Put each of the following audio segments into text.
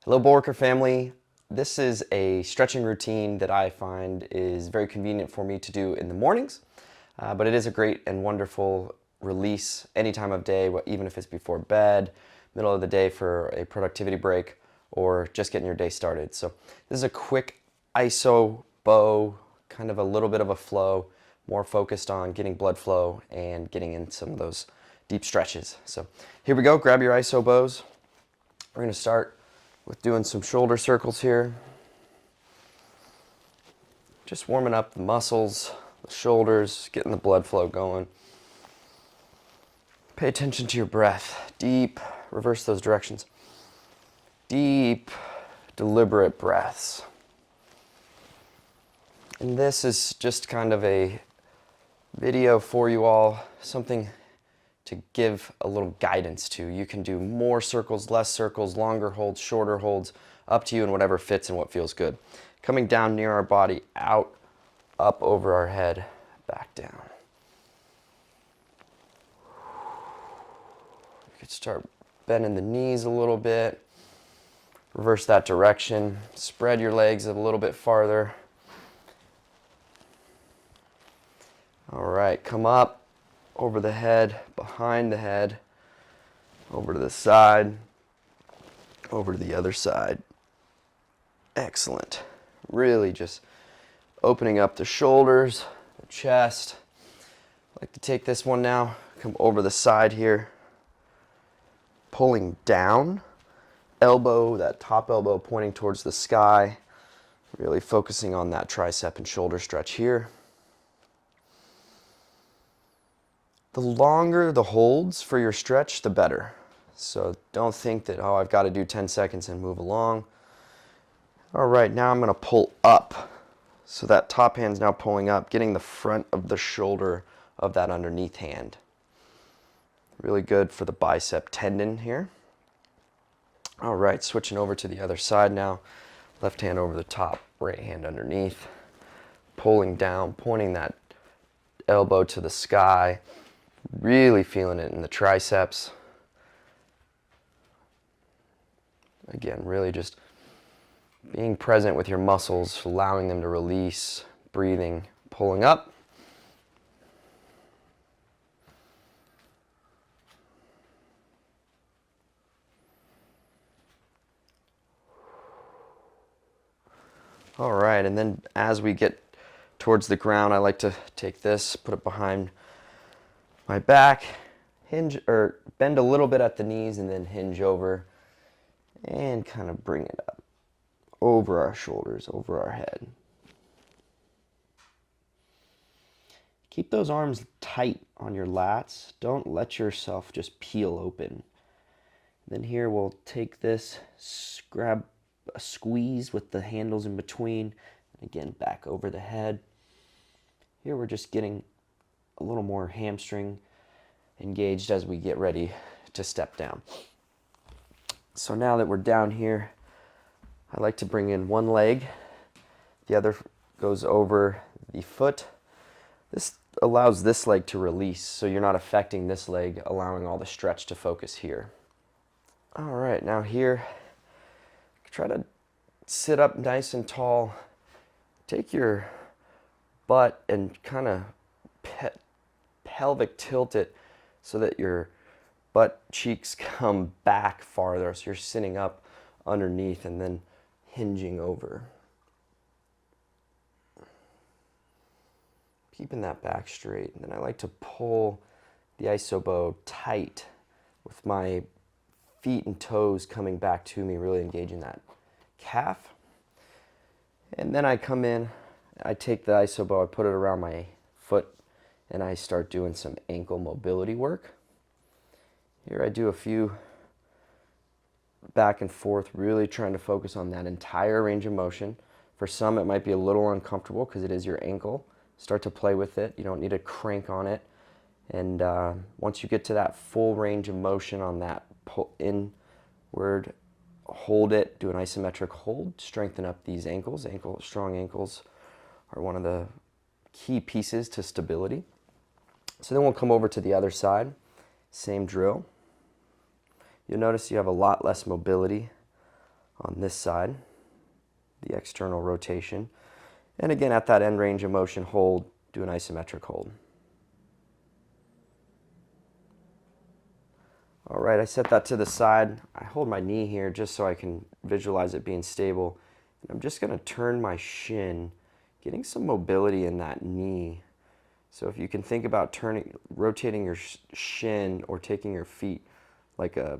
Hello, Bullworker family. This is a stretching routine that I find is very convenient for me to do in the mornings, but it is a great and wonderful release any time of day, even if it's before bed, middle of the day for a productivity break, or just getting your day started. So this is a quick iso bow, kind of a little bit of a flow, more focused on getting blood flow and getting in some of those deep stretches. So here we go, grab your iso bows. We're gonna start with doing some shoulder circles here. Just warming up the muscles, the shoulders, getting the blood flow going. Pay attention to your breath. Deep, reverse those directions. Deep, deliberate breaths. And this is just kind of a video for you all, something to give a little guidance to. You can do more circles, less circles, longer holds, shorter holds, up to you and whatever fits and what feels good. Coming down near our body, out, up over our head, back down. You could start bending the knees a little bit, reverse that direction, spread your legs a little bit farther. All right, come up, over the head, behind the head, over to the side, over to the other side. Excellent. Really just opening up the shoulders, the chest. I like to take this one now, come over the side here, pulling down, elbow, that top elbow pointing towards the sky, really focusing on that tricep and shoulder stretch here. The longer the holds for your stretch, the better. So don't think that, oh, I've got to do 10 seconds and move along. All right, now I'm going to pull up. So that top hand's now pulling up, getting the front of the shoulder of that underneath hand. Really good for the bicep tendon here. All right, switching over to the other side now. Left hand over the top, right hand underneath. Pulling down, pointing that elbow to the sky. Really feeling it in the triceps. Again, really just being present with your muscles, allowing them to release, breathing, pulling up. All right, and then as we get towards the ground, I like to take this, put it behind my back, hinge or bend a little bit at the knees and then hinge over and kind of bring it up over our shoulders, over our head. Keep those arms tight on your lats. Don't let yourself just peel open. Then here we'll take this, grab a squeeze with the handles in between, and again back over the head. Here we're just getting a little more hamstring engaged as we get ready to step down. So now that we're down here, I like to bring in one leg. The other goes over the foot. This allows this leg to release, so you're not affecting this leg, allowing all the stretch to focus here. All right, now here, try to sit up nice and tall. Take your butt and kind of pelvic tilt it so that your butt cheeks come back farther. So you're sitting up underneath and then hinging over. Keeping that back straight. And then I like to pull the iso bow tight with my feet and toes coming back to me, really engaging that calf. And then I come in, I take the iso bow, I put it around my foot, and I start doing some ankle mobility work. Here I do a few back and forth, really trying to focus on that entire range of motion. For some, it might be a little uncomfortable because it is your ankle. Start to play with it. You don't need to crank on it. And once you get to that full range of motion on that pull inward, hold it, do an isometric hold, strengthen up these ankles. Strong ankles are one of the key pieces to stability. So then we'll come over to the other side, same drill. You'll notice you have a lot less mobility on this side, the external rotation. And again, at that end range of motion, hold, do an isometric hold. All right, I set that to the side. I hold my knee here just so I can visualize it being stable. And I'm just gonna turn my shin, getting some mobility in that knee. So if you can think about rotating your shin or taking your feet like a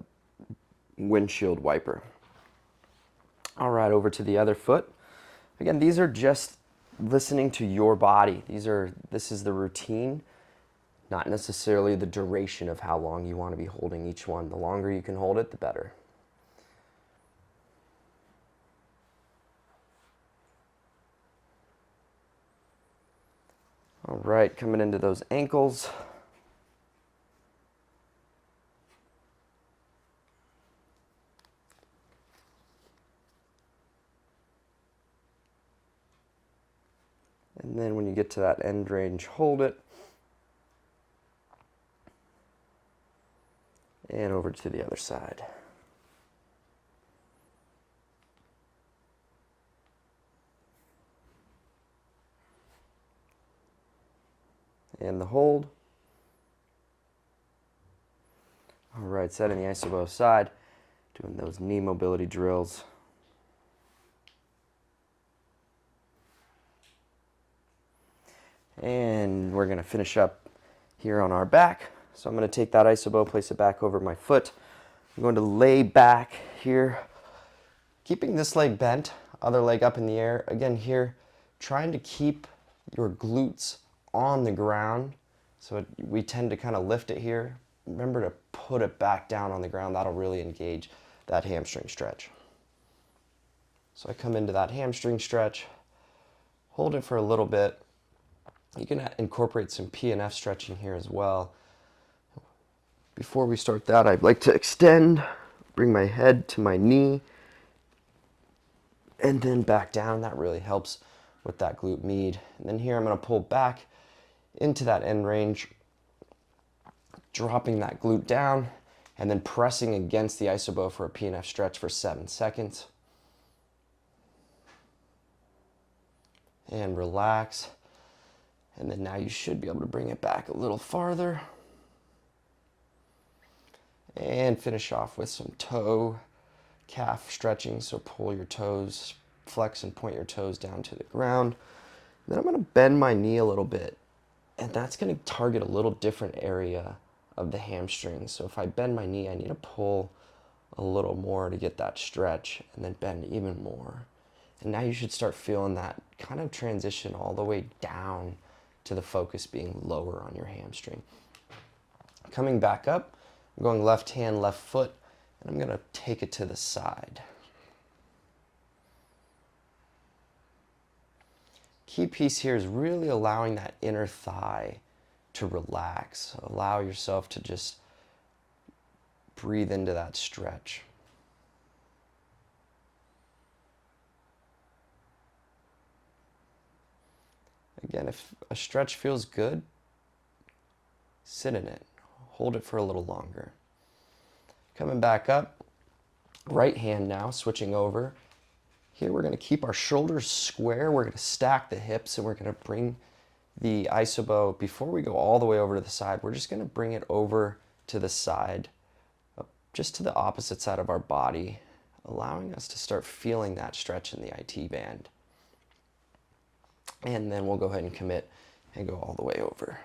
windshield wiper. All right, over to the other foot. Again, these are just listening to your body. This is the routine, not necessarily the duration of how long you want to be holding each one. The longer you can hold it, the better. All right, coming into those ankles. And then when you get to that end range, hold it. And over to the other side. And the hold. All right, setting the isobo aside, doing those knee mobility drills. And we're going to finish up here on our back. So I'm going to take that isobo, place it back over my foot. I'm going to lay back here, keeping this leg bent, other leg up in the air. Again here, trying to keep your glutes on the ground. So we tend to kind of lift it here. Remember to put it back down on the ground. That'll really engage that hamstring stretch. So I come into that hamstring stretch, hold it for a little bit. You can incorporate some P&F stretching here as well. Before we start that, I'd like to extend, bring my head to my knee, and then back down. That really helps with that glute med. And then here I'm going to pull back into that end range, dropping that glute down, and then pressing against the isobo for a P&F stretch for 7 seconds. And relax. And then now you should be able to bring it back a little farther. And finish off with some toe calf stretching. So pull your toes, flex and point your toes down to the ground. Then I'm going to bend my knee a little bit. And that's going to target a little different area of the hamstring. So if I bend my knee, I need to pull a little more to get that stretch, and then bend even more. And now you should start feeling that kind of transition all the way down to the focus being lower on your hamstring. Coming back up, I'm going left hand, left foot, and I'm going to take it to the side. Key piece here is really allowing that inner thigh to relax. Allow yourself to just breathe into that stretch. Again, if a stretch feels good, sit in it. Hold it for a little longer. Coming back up, right hand now, switching over. Here we're going to keep our shoulders square. We're going to stack the hips, and we're going to bring the isobo, before we go all the way over to the side, we're just going to bring it over to the side, just to the opposite side of our body, allowing us to start feeling that stretch in the IT band. And then we'll go ahead and commit and go all the way over.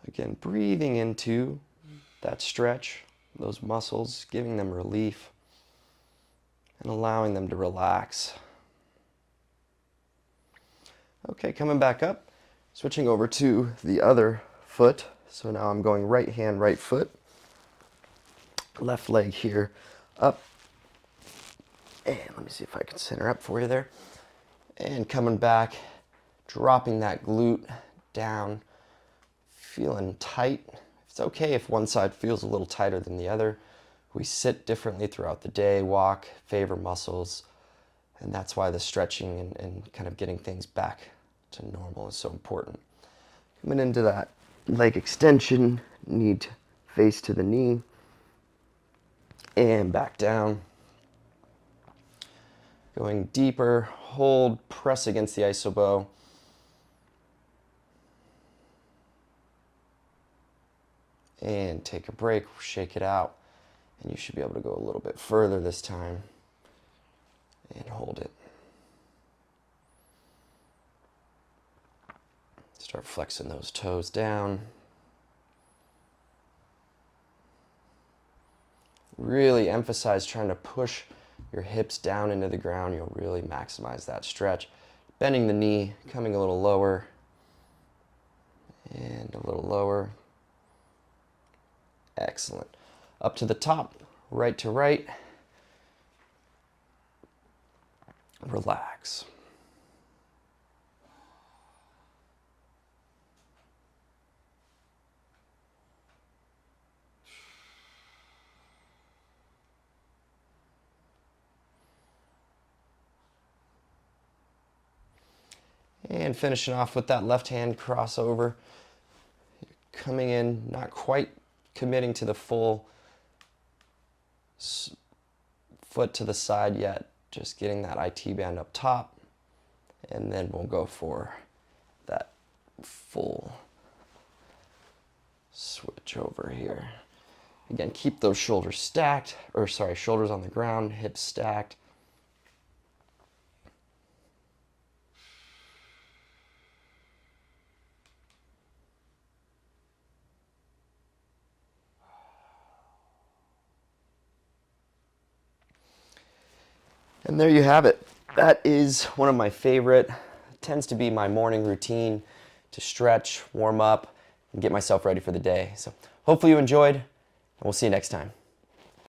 Again, breathing into that stretch, those muscles, giving them relief and allowing them to relax. Okay, coming back up, switching over to the other foot. So now I'm going right hand, right foot, left leg here, up. And let me see if I can center up for you there. And coming back, dropping that glute down, feeling tight. It's okay if one side feels a little tighter than the other. We sit differently throughout the day, walk, favor muscles, and that's why the stretching and kind of getting things back to normal is so important. Coming into that leg extension, knee face to the knee, and back down. Going deeper, hold, press against the isobo. And take a break, shake it out, and you should be able to go a little bit further this time. And hold it. Start flexing those toes down. Really emphasize trying to push your hips down into the ground. You'll really maximize that stretch. Bending the knee, coming a little lower, and a little lower. Excellent. Up to the top, right to right. Relax. And finishing off with that left hand crossover. Coming in, not quite committing to the full foot to the side yet. Just getting that IT band up top. And then we'll go for that full switch over here. Again, keep those shoulders stacked, or sorry, shoulders on the ground, hips stacked. And there you have it. That is one of my favorite. It tends to be my morning routine to stretch, warm up, and get myself ready for the day. So hopefully you enjoyed, and we'll see you next time.